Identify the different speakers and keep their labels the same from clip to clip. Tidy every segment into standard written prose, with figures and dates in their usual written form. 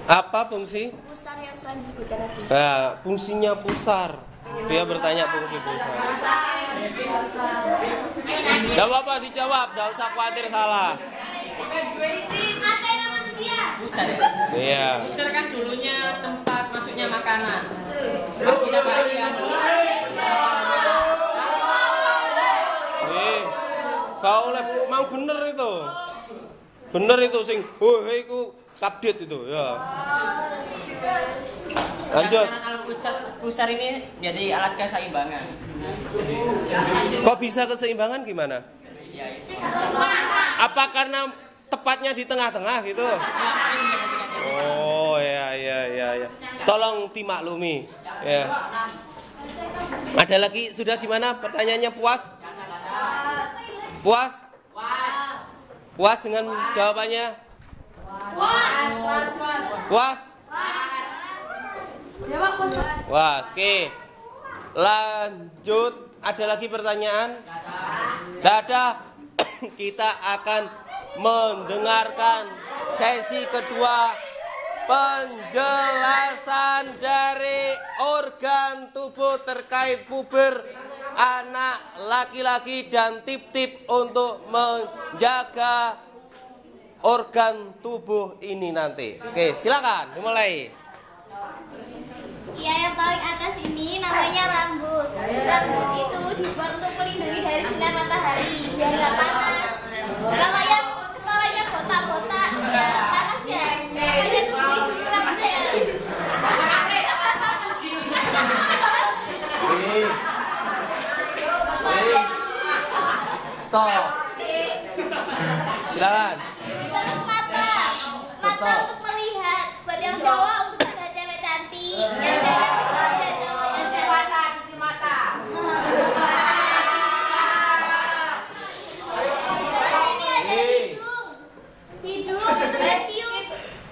Speaker 1: Apa fungsi?
Speaker 2: Pusar yang selalu disebutkan tadi.
Speaker 1: Nah, fungsinya pusar. Dia bertanya fungsi pusar. Gak apa-apa dijawab, gak usah khawatir salah.
Speaker 2: Antena manusia.
Speaker 3: Pusar ya?
Speaker 1: Iya.
Speaker 3: Pusar kan dulunya tempat masuknya makanan. Terus tidak bagian.
Speaker 1: Kau mau bener itu. Bener itu sing, iku update itu ya. Lanjut.
Speaker 3: Alat pusar ini jadi alat keseimbangan.
Speaker 1: Kok bisa keseimbangan gimana?
Speaker 3: Ya,
Speaker 1: Apa karena tepatnya di tengah-tengah gitu? Oh ya. Tolong dimaklumi. Ya. Ada lagi sudah gimana? Pertanyaannya puas? Puas? Puas dengan jawabannya? Puas? Puas. Oke. Lanjut. Ada lagi pertanyaan? Tidak ada. Kita akan mendengarkan sesi kedua, penjelasan dari organ tubuh terkait puber anak laki-laki dan tip-tip untuk menjaga organ tubuh ini nanti. Oke, silakan dimulai.
Speaker 2: Ya, yang paling atas ini namanya rambut. Rambut itu dibuat untuk melindungi dari sinar matahari biar nggak panas. Kalau yang kepalanya botak-botak, ya panas ya. Makanya tutupi dulu rambutnya.
Speaker 1: Stop. Silakan.
Speaker 2: Terus mata untuk melihat. Buat yang cowok untuk ada cewek cantik, yang cewek cantik ada cowok yang cewek. Terus ini ada hidung untuk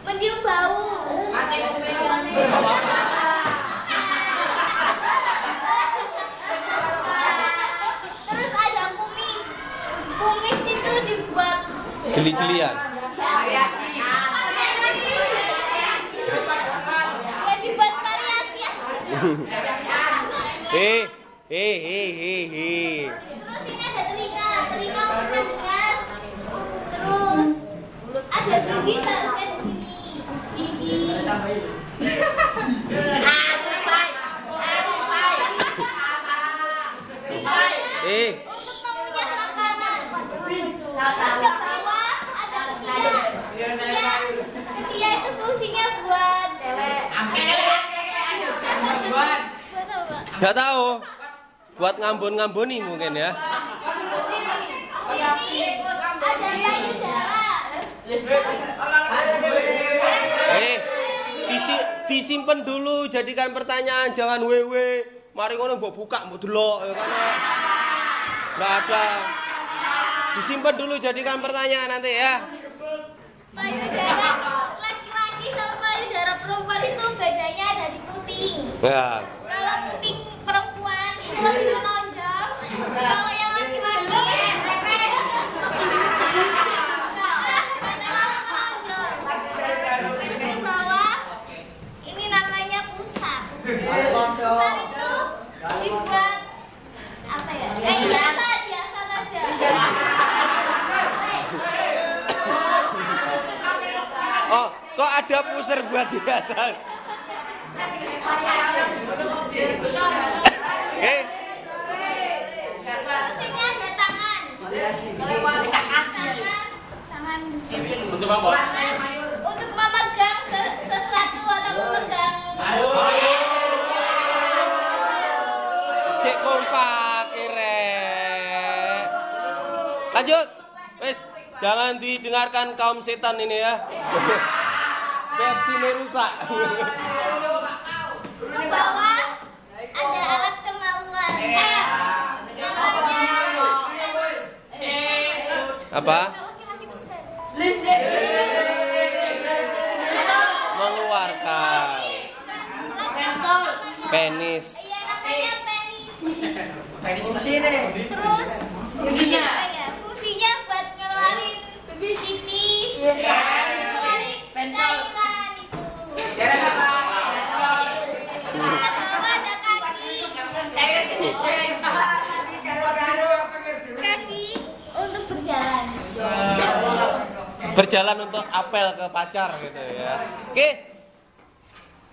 Speaker 2: mencium bau. Terus ada kumis itu dibuat
Speaker 1: Geli-gelian.
Speaker 2: ya dibuat variasi ya. Terus ini ada telinga untuk mendengar. Terus ada gigi seharusnya di sini. Gigi. Untuk mengunyah makanan. Terus ke bawah ada ketiak. Ketiak itu fungsinya buat buat apa?
Speaker 1: Gak tahu. Buat ngambon-ngamboni mungkin ya.
Speaker 2: Ada payudara.
Speaker 1: Disimpan dulu, jadikan pertanyaan, jangan wewe. Mari ngono mbok buka mbok delok ya kan. Enggak ada. Disimpan dulu, jadikan pertanyaan nanti ya.
Speaker 2: Payudara laki-laki sama payudara perempuan itu bedanya ada di puting.
Speaker 1: Ya.
Speaker 2: Kalau puting perempuan itu lebih menonjol. Kalau yang laki-laki menonjol. Terus ke bawah ini namanya pusar. Pusar itu dibuat apa ya? Hiasan aja.
Speaker 1: Oh, kok ada pusar buat hiasan? Oke.
Speaker 2: Terus ini ada tangan. Tangan.
Speaker 3: Untuk apa?
Speaker 2: Untuk memegang sesuatu atau memegang.
Speaker 1: Cek kompak irek. Lanjut. Wes, jangan didengarkan kaum setan ini ya. Versi ini rusak.
Speaker 2: Ke bawah ada alat kemaluan. Namanya
Speaker 1: Apa?
Speaker 2: laki-laki besar.
Speaker 1: Mengeluarkan penis.
Speaker 2: Iya, namanya penis. Terus
Speaker 3: Fungsinya?
Speaker 2: fungsinya buat ngeluarin pipis, ngeluarin cairan itu.
Speaker 1: berjalan untuk apel ke pacar gitu ya. Oke.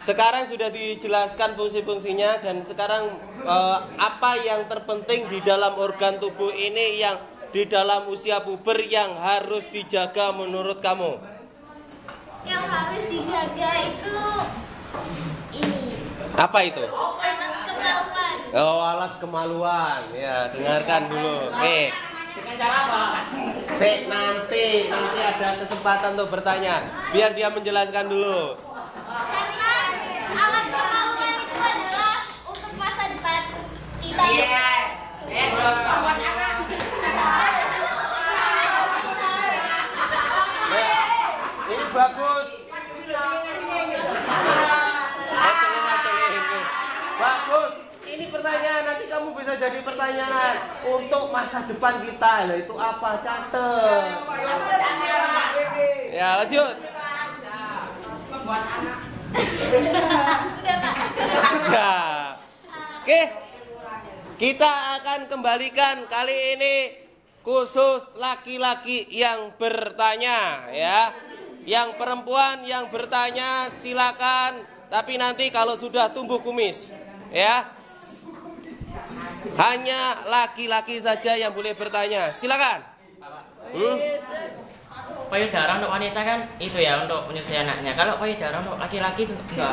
Speaker 1: Sekarang sudah dijelaskan fungsi-fungsinya dan sekarang apa yang terpenting di dalam organ tubuh ini yang di dalam usia puber yang harus dijaga menurut kamu?
Speaker 2: Yang harus dijaga itu ini.
Speaker 1: Apa itu?
Speaker 2: Alat kemaluan.
Speaker 1: Oh, alat kemaluan. Ya, dengarkan dulu.
Speaker 3: Dengan cara apa?
Speaker 1: Nanti ada kesempatan untuk bertanya. Biar dia menjelaskan dulu.
Speaker 2: Karena alat kemaluan itu adalah untuk masa depan kita.
Speaker 1: Ini bagus. Bagus. Ini pertanyaan nanti kamu bisa jadi pertanyaan untuk masa depan kita. Lah itu apa? Catet. Ya, lanjut.
Speaker 2: Udah, Pak.
Speaker 1: Ya. Oke. Kita akan kembalikan kali ini khusus laki-laki yang bertanya ya. Yang perempuan yang bertanya silakan, tapi nanti kalau sudah tumbuh kumis ya. Hanya laki-laki saja yang boleh bertanya. Silakan.
Speaker 3: Payudara untuk wanita kan itu ya untuk menyusui anaknya. Kalau payudara untuk laki-laki itu enggak.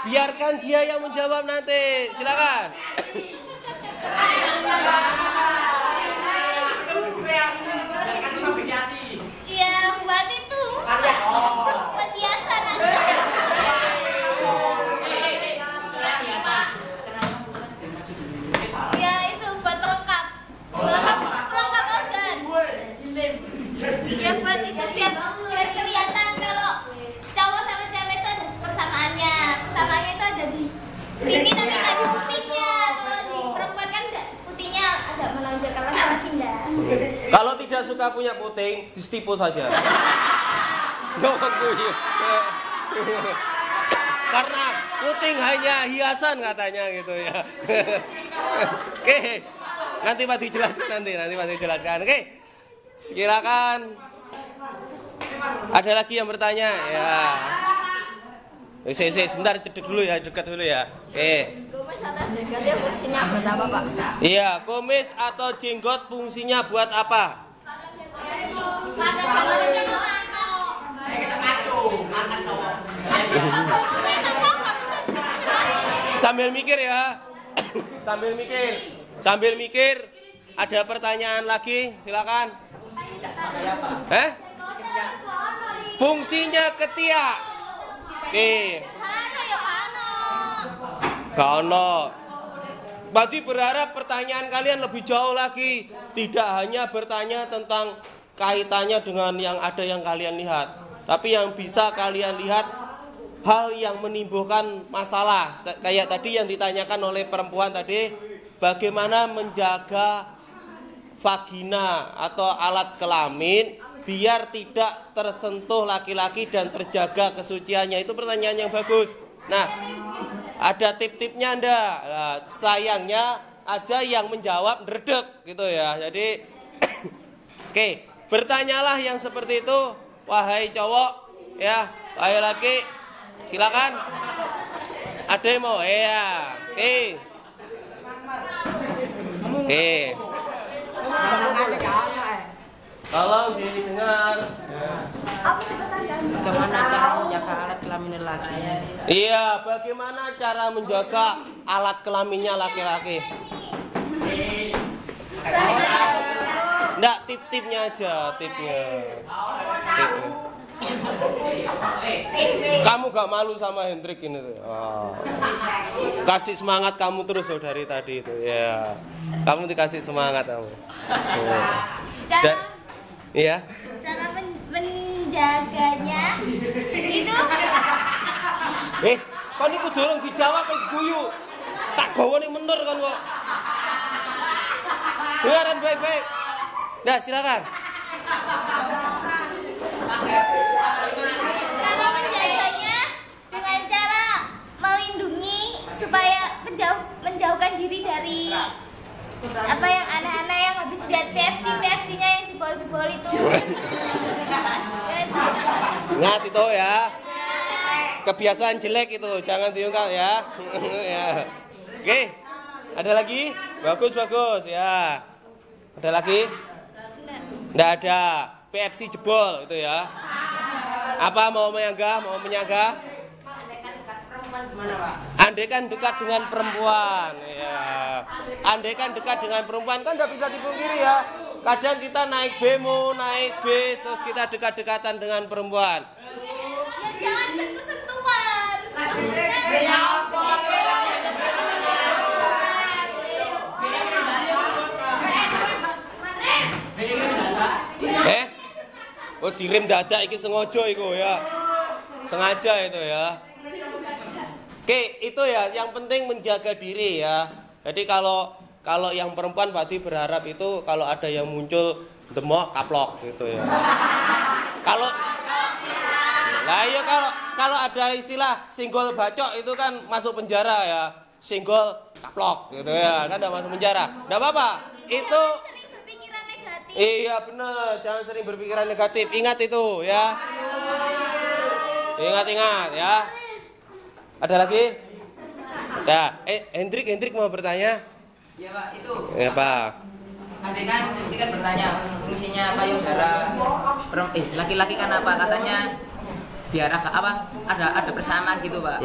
Speaker 1: Biarkan dia yang menjawab nanti. Silakan.
Speaker 2: Iya, buat itu. Buat hiasan aja. Ya itu buat pelengkap. Pelengkap organ. Ya buat itu biar kelihatan kalau cowok sama cewek itu ada persamaannya. Persamaannya itu ada di sini tapi nggak di putihnya. Kalau di perempuan kan putihnya agak menonjol, kalau laki enggak.
Speaker 1: Kalau tidak suka punya puting, distipu saja. Karena puting hanya hiasan katanya gitu ya. Oke, nanti Pak dijelaskan nanti Pak dijelaskan. Oke, silakan. Ada lagi yang bertanya ya. Sebentar dekat dulu ya. Oke.
Speaker 4: Kumis atau jenggotnya fungsinya buat apa, Pak?
Speaker 1: Iya, kumis atau jenggot fungsinya buat apa?
Speaker 2: Pada zamannya
Speaker 1: Sambil mikir ya. Sambil mikir. Ada pertanyaan lagi? Silakan. Fungsinya ketiak. Oke. Kono. Berarti berharap pertanyaan kalian lebih jauh lagi. Tidak hanya bertanya tentang kaitannya dengan yang ada yang kalian lihat, tapi yang bisa kalian lihat hal yang menimbulkan masalah. Kayak tadi yang ditanyakan oleh perempuan tadi, bagaimana menjaga vagina atau alat kelamin biar tidak tersentuh laki-laki dan terjaga kesuciannya. Itu pertanyaan yang bagus. Nah, ada tip-tipnya ndak? Nah, sayangnya ada yang menjawab ndredeg gitu ya. Jadi oke, bertanyalah yang seperti itu, wahai cowok ya, wahai laki, silakan. Ada yang mau? Ya. Oke. Tolong didengar.
Speaker 4: Bagaimana cara menjaga alat kelamin laki?
Speaker 1: Iya, bagaimana cara menjaga alat kelaminnya laki-laki? Nggak, tip-tipnya aja, tipnya. Kamu gak malu sama Hendrik ini tuh. Oh. Kasih semangat kamu terus loh dari tadi itu. Ya, kamu dikasih semangat kamu. Iya.
Speaker 2: Cara menjaganya itu
Speaker 1: kan iku dorong dijawab wis guyu. Tak gawane menur kan kok. Dengaran baik-baik. Nah, silakan.
Speaker 2: cara menjaganya dengan cara melindungi supaya menjauhkan diri dari apa yang aneh-aneh lihat PFC-nya yang jebol-jebol itu.
Speaker 1: Ingat itu ya. Kebiasaan jelek itu, jangan diungkap ya. Ya. Oke. Ada lagi? Bagus ya. Ada lagi? Nggak ada. PFC jebol itu ya. Apa mau menyanggah? Andaikan dekat dengan perempuan, ya. Andaikan dekat dengan perempuan kan nggak bisa dipungkiri ya. Kadang kita naik bemo, naik bis, terus kita dekat-dekatan dengan perempuan.
Speaker 2: Ya jangan sentuh-sentuhan.
Speaker 1: Oh direm dadak iki sengaja iku ya. Sengaja itu ya. Oke, itu ya yang penting menjaga diri ya. Jadi kalau yang perempuan Pak Dwi berharap itu kalau ada yang muncul demok kaplok gitu ya. Kalau kalau ada istilah singgol bacok itu kan masuk penjara ya. Singgol kaplok gitu ya, kan enggak masuk penjara. Enggak apa-apa. Itu iya benar, jangan sering berpikiran negatif. Ingat itu ya. Ingat ya. Ada lagi? Ya, Hendrik mau bertanya?
Speaker 4: Iya Pak, itu.
Speaker 1: Ya Pak.
Speaker 4: Adik kan Rizky kan bertanya fungsinya payudara laki-laki kan apa katanya biar ada persamaan gitu Pak.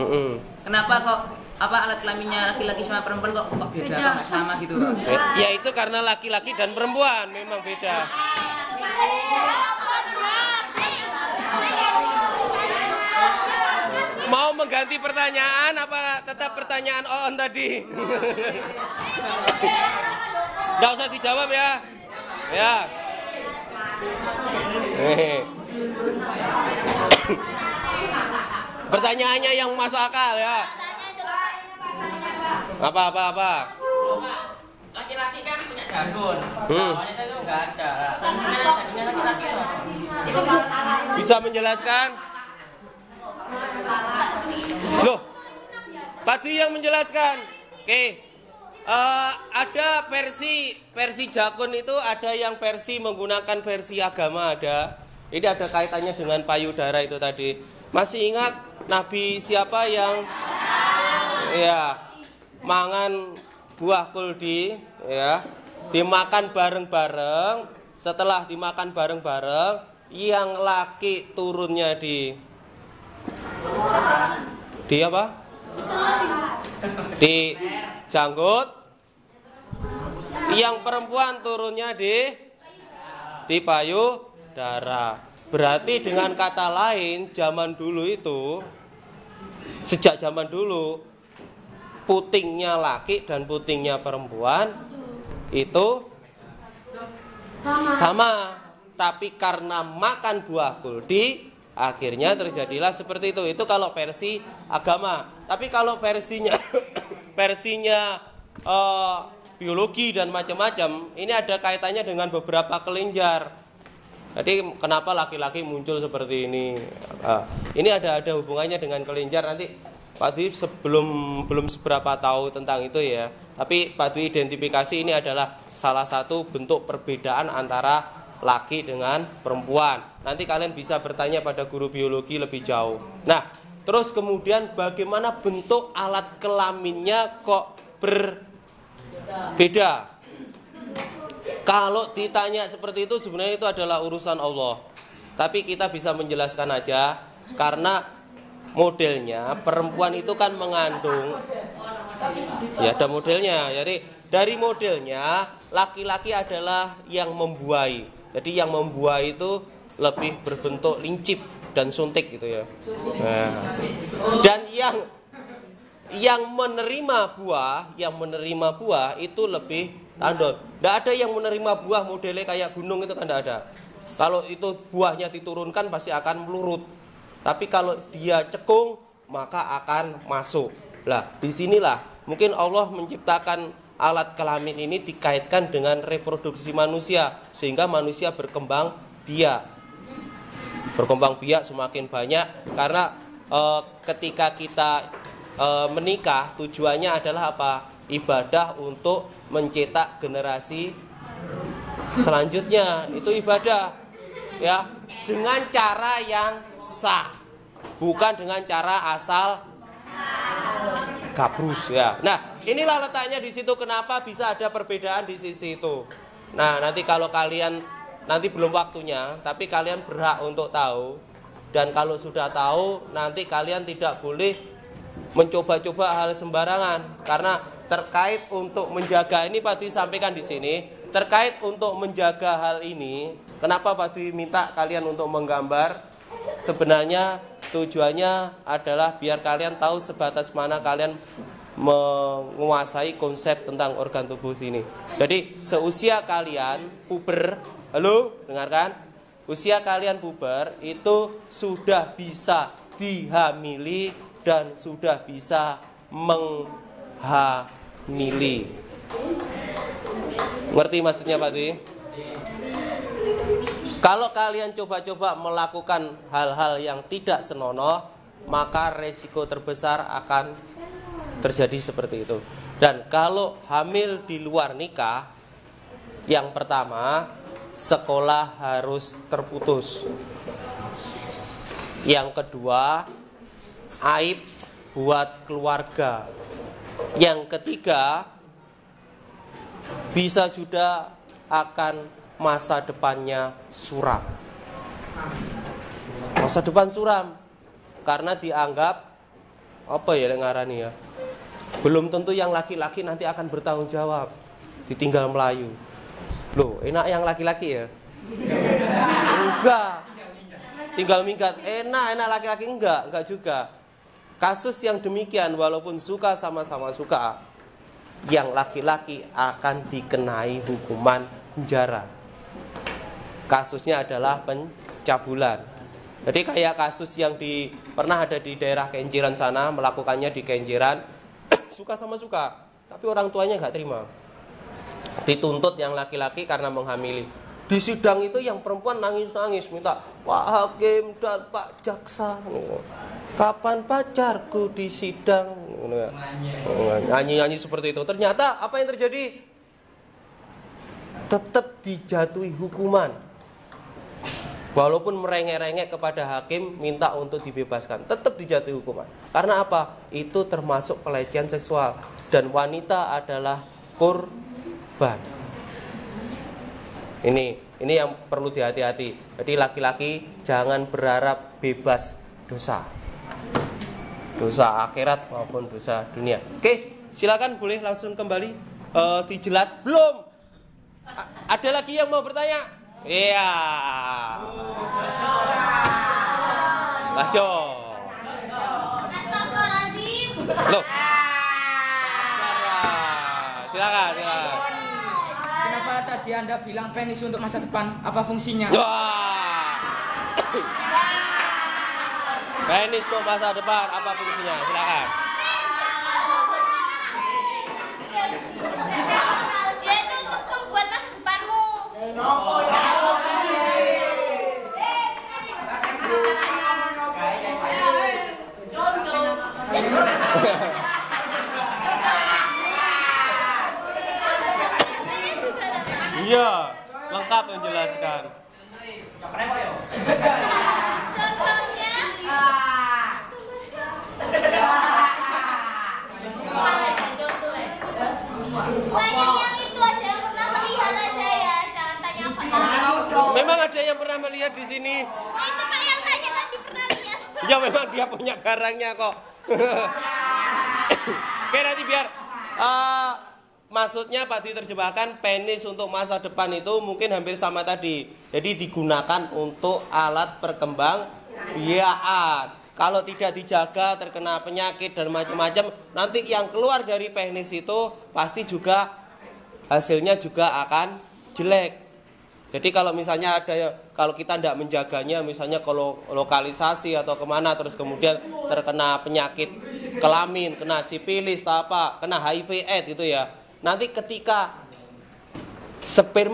Speaker 4: Kenapa kok alat kelaminnya laki-laki sama perempuan kok beda kok nggak sama gitu Pak?
Speaker 1: Ya itu karena laki-laki dan perempuan memang beda. Mau mengganti pertanyaan apa tetap pertanyaan On tadi? Nggak usah dijawab ya. Ya. Pertanyaannya yang masuk akal ya. Apa?
Speaker 3: Laki-laki kan punya jagon. Wanita itu enggak ada. Sebenarnya jagonnya laki-laki loh.
Speaker 1: Bisa menjelaskan? Loh, Pak Dwi yang menjelaskan. Oke. Ada versi jagon itu ada yang versi menggunakan versi agama ada. Ini ada kaitannya dengan payudara itu tadi. Masih ingat Nabi siapa yang mangan buah kuldi ya, dimakan bareng-bareng. Setelah dimakan bareng-bareng, yang laki turunnya di apa? Di janggut. Yang perempuan turunnya di payudara. Berarti dengan kata lain, zaman dulu itu, sejak zaman dulu, putingnya laki dan putingnya perempuan itu sama. Tapi karena makan buah kuldi, akhirnya terjadilah seperti itu. Itu kalau versi agama. Tapi kalau versinya biologi dan macam-macam, ini ada kaitannya dengan beberapa kelenjar. Jadi kenapa laki-laki muncul seperti ini? Ini ada hubungannya dengan kelenjar. Nanti Pak Dwi belum seberapa tahu tentang itu ya. Tapi Pak Dwi identifikasi ini adalah salah satu bentuk perbedaan antara laki dengan perempuan. Nanti kalian bisa bertanya pada guru biologi lebih jauh. Nah, terus kemudian bagaimana bentuk alat kelaminnya kok berbeda? Kalau ditanya seperti itu sebenarnya itu adalah urusan Allah. Tapi kita bisa menjelaskan aja karena modelnya perempuan itu kan mengandung. Ya ada modelnya. Jadi dari modelnya laki-laki adalah yang membuai. Jadi yang membuai itu lebih berbentuk lincip dan suntik gitu ya. Nah. Dan yang menerima buah itu lebih tandon. Tidak ada yang menerima buah modelnya kayak gunung itu kan tidak ada. Kalau itu buahnya diturunkan pasti akan melurut. Tapi kalau dia cekung maka akan masuk. Lah, disinilah mungkin Allah menciptakan alat kelamin ini dikaitkan dengan reproduksi manusia sehingga manusia berkembang biak. Berkembang biak semakin banyak karena ketika kita menikah tujuannya adalah apa? Ibadah untuk mencetak generasi Selanjutnya itu ibadah ya, dengan cara yang sah, bukan dengan cara asal gabrus ya. Nah, inilah letaknya di situ kenapa bisa ada perbedaan di sisi itu. Nah, nanti kalau kalian nanti belum waktunya, tapi kalian berhak untuk tahu. Dan kalau sudah tahu, nanti kalian tidak boleh mencoba-coba hal sembarangan, karena terkait untuk menjaga ini Pak Dwi sampaikan di sini, terkait untuk menjaga hal ini. Kenapa Pak Dwi minta kalian untuk menggambar? Sebenarnya tujuannya adalah biar kalian tahu sebatas mana kalian menguasai konsep tentang organ tubuh ini. Jadi seusia kalian puber, halo, dengarkan, usia kalian puber itu sudah bisa dihamili dan sudah bisa menghamili. Ngerti maksudnya Pak Dwi? Kalau kalian coba-coba melakukan hal-hal yang tidak senonoh, maka resiko terbesar akan terjadi seperti itu. Dan kalau hamil di luar nikah, yang pertama, sekolah harus terputus. Yang kedua, aib buat keluarga. Yang ketiga, bisa juga akan masa depannya suram. Masa depan suram karena dianggap apa ya ngarani ya, belum tentu yang laki-laki nanti akan bertanggung jawab, ditinggal Melayu. Loh, enak yang laki-laki ya? Enggak. Tinggal minggat. Enak laki-laki enggak juga. Kasus yang demikian walaupun suka sama-sama suka, yang laki-laki akan dikenai hukuman penjara. Kasusnya adalah pencabulan. Jadi kayak kasus yang pernah ada di daerah Kenjeran sana, melakukannya di Kenjeran, suka sama suka, tapi orang tuanya nggak terima. Dituntut yang laki-laki karena menghamili. Di sidang itu yang perempuan nangis-nangis minta, Pak Hakim dan Pak Jaksa, kapan pacarku di sidang? Nyanyi-nyanyi seperti itu. Ternyata apa yang terjadi? Tetap dijatuhi hukuman. Walaupun merengek-rengek kepada hakim minta untuk dibebaskan, tetap dijatuhi hukuman. Karena apa? Itu termasuk pelecehan seksual dan wanita adalah korban. Ini yang perlu dihati-hati. Jadi laki-laki jangan berharap bebas dosa. Dosa akhirat maupun dosa dunia. Oke, silakan boleh langsung kembali dijelas belum? Ada lagi yang mau bertanya? Iya. Lanjut.
Speaker 2: Astagfirullahaladzim.
Speaker 1: Loh. Silakan.
Speaker 5: Kenapa tadi Anda bilang penis untuk masa depan? Apa fungsinya?
Speaker 1: Wah. Penis untuk masa depan apa fungsinya? Silakan.
Speaker 2: Yaitu untuk membuat masa depanmu.
Speaker 1: Iya, lengkap menjelaskan.
Speaker 2: Contohnya tanya yang itu aja yang pernah melihat aja ya, jangan tanya apa tahu.
Speaker 1: Memang ada yang pernah melihat di sini.
Speaker 2: Oh, itu Pak yang tanya tadi pernah lihat.
Speaker 1: Ya memang dia punya barangnya kok. Oke, nanti biar maksudnya Pak diterjemahkan penis untuk masa depan itu mungkin hampir sama tadi. Jadi digunakan untuk alat perkembangbiakan. Kalau tidak dijaga terkena penyakit dan macam-macam, nanti yang keluar dari penis itu pasti juga hasilnya juga akan jelek. Jadi kalau misalnya kalau kita tidak menjaganya, misalnya kalau lokalisasi atau kemana, terus kemudian terkena penyakit kelamin, kena sifilis, kena HIV/AIDS itu ya. Nanti ketika sperma